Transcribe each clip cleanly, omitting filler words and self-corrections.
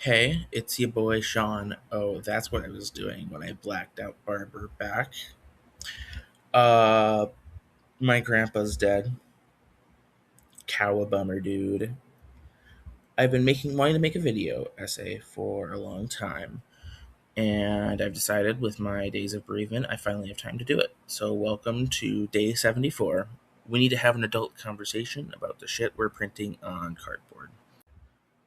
Hey, it's your boy Sean. Oh, that's what I was doing when I blacked out Barber back. Uh, my grandpa's dead. Cowabummer, dude. I've been wanting to make a video essay for a long time, and I've decided with my days of bereavement, I finally have time to do it. So, welcome to day 74. We need to have an adult conversation about the shit we're printing on cardboard.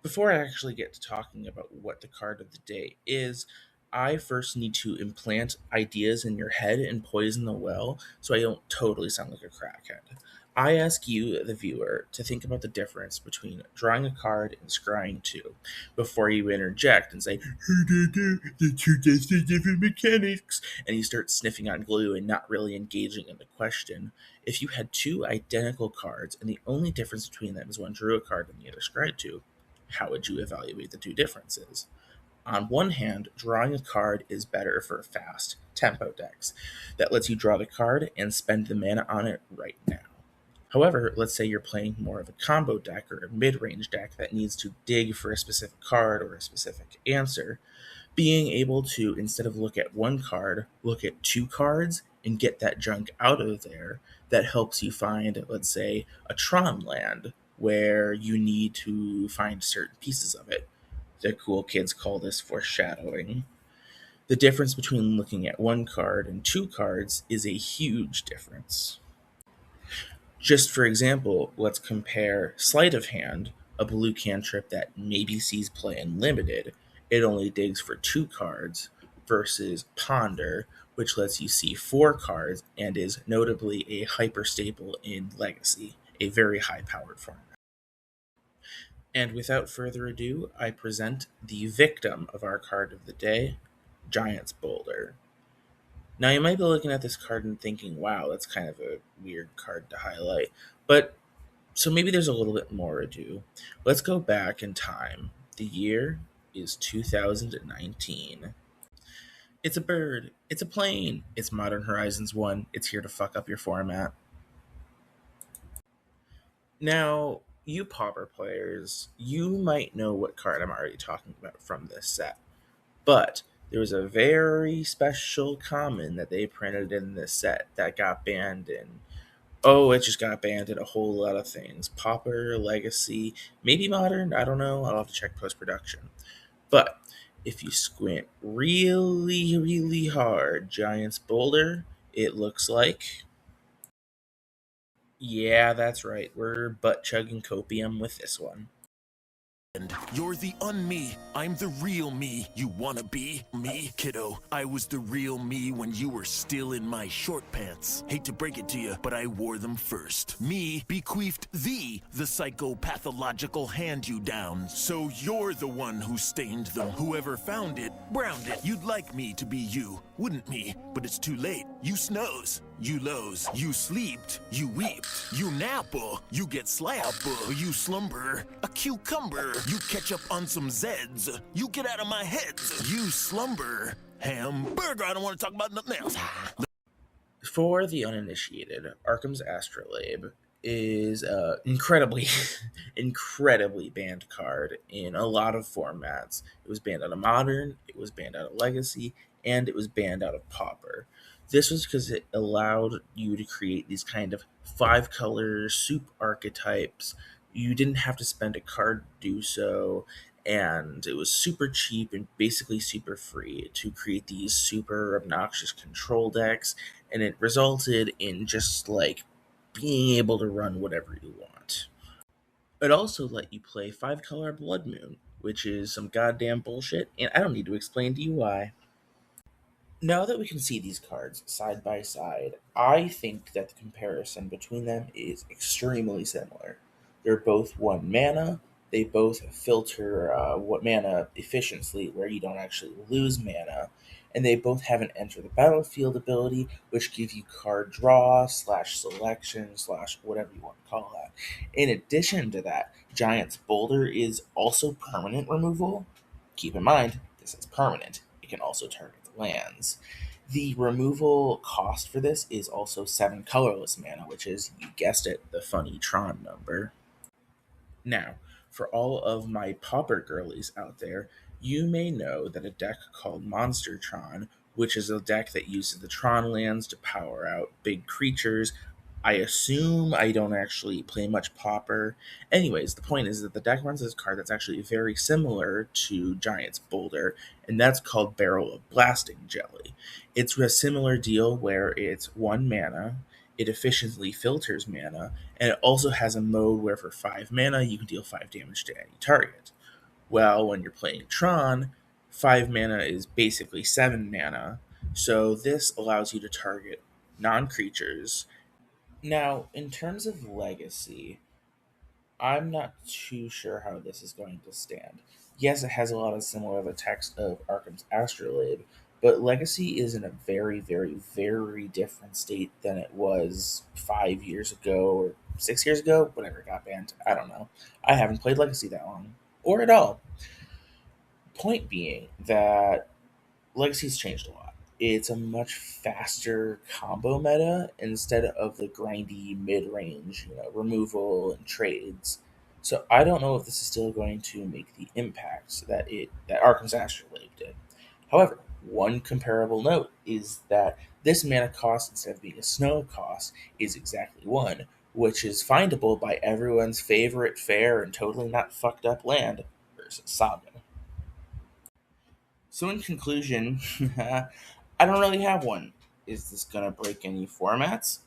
Before I actually get to talking about what the card of the day is, I first need to implant ideas in your head and poison the well so I don't totally sound like a crackhead. I ask you, the viewer, to think about the difference between drawing a card and scrying two before you interject and say, the two different mechanics, and you start sniffing on glue and not really engaging in the question. If you had two identical cards and the only difference between them is one drew a card and the other scried to, how would you evaluate the two differences? On one hand, drawing a card is better for fast tempo decks that lets you draw the card and spend the mana on it right now. However, let's say you're playing more of a combo deck or a mid range deck that needs to dig for a specific card or a specific answer. Being able to, instead of look at one card, look at two cards and get that junk out of there, that helps you find, let's say, a Tron land where you need to find certain pieces of it. The cool kids call this foreshadowing. The difference between looking at one card and two cards is a huge difference. Just for example, let's compare Sleight of Hand, a blue cantrip that maybe sees play in limited. It only digs for two cards, versus Ponder, which lets you see four cards and is notably a hyper staple in Legacy, a very high powered format. And without further ado, I present the victim of our card of the day, Giant's Boulder. Now, you might be looking at this card and thinking, wow, that's kind of a weird card to highlight. But so maybe there's a little bit more ado. Let's go back in time. The year is 2019. It's a bird. It's a plane. It's Modern Horizons 1. It's here to fuck up your format. Now, you Pauper players, you might know what card I'm already talking about from this set. But there was a very special common that they printed in this set that got banned in. Oh, it just got banned in a whole lot of things. Pauper, Legacy, maybe Modern, I don't know. I'll have to check post production. But if you squint really, really hard, Giant's Boulder, it looks like. Yeah, that's right. We're butt chugging copium with this one. You're the un-me. I'm the real me. You wanna be me, kiddo? I was the real me when you were still in my short pants. Hate to break it to you, but I wore them first. Me bequeathed thee the psychopathological hand-you-downs. So you're the one who stained them. Whoever found it, browned it. You'd like me to be you, wouldn't me? But it's too late. You snows. You lows, you sleeped, you weeped, you napper, you get slapper, you slumber, a cucumber, you catch up on some Zeds, you get out of my heads, you slumber, hamburger, I don't want to talk about nothing else. For the uninitiated, Arkham's Astrolabe is a incredibly, incredibly banned card in a lot of formats. It was banned out of Modern, it was banned out of Legacy, and it was banned out of Pauper. This was because it allowed you to create these kind of five color soup archetypes. You didn't have to spend a card to do so, and it was super cheap and basically super free to create these super obnoxious control decks, and it resulted in just like being able to run whatever you want. It also let you play five color Blood Moon, which is some goddamn bullshit, and I don't need to explain to you why. Now that we can see these cards side by side, I think that the comparison between them is extremely similar. They're both one mana. They both filter what mana efficiently, where you don't actually lose mana, and they both have an enter the battlefield ability, which gives you card draw slash selection slash whatever you want to call that. In addition to that, Giant's Boulder is also permanent removal. Keep in mind, this is permanent. It can also turn into lands. The removal cost for this is also 7 colorless mana, which is, you guessed it, the funny Tron number. Now, For all of my Pauper girlies out there, you may know that a deck called Monster Tron, which is a deck that uses the Tron lands to power out big creatures. I assume I don't actually play much Pauper. Anyways, the point is that the deck runs this card that's actually very similar to Giant's Boulder, and that's called Barrel of Blasting Jelly. It's a similar deal where it's 1 mana, it efficiently filters mana, and it also has a mode where for 5 mana you can deal 5 damage to any target. Well, when you're playing Tron, 5 mana is basically 7 mana, so this allows you to target non creatures. Now, in terms of legacy, I'm not too sure how this is going to stand. Yes, it has a lot of similar the text of Arkham's Astrolabe, but Legacy is in a very, very, very different state than it was 5 years ago or 6 years ago, whenever it got banned. I don't know. I haven't played Legacy that long, or at all. Point being that Legacy's changed a lot. It's a much faster combo meta instead of the grindy mid range, removal and trades. So I don't know if this is still going to make the impact that Arkham's Astrolabe did. However, one comparable note is that this mana cost, instead of being a snow cost, is exactly one, which is findable by everyone's favorite fair and totally not fucked up land, Urza Saga. So, in conclusion, I don't really have one. Is this going to break any formats?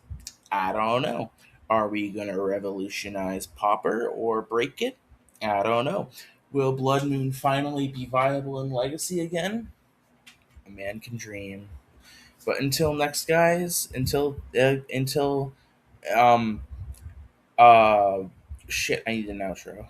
I don't know. Are we going to revolutionize Pauper or break it? I don't know. Will Blood Moon finally be viable in Legacy again? A man can dream. But until next, guys, um, uh, shit, I need an outro.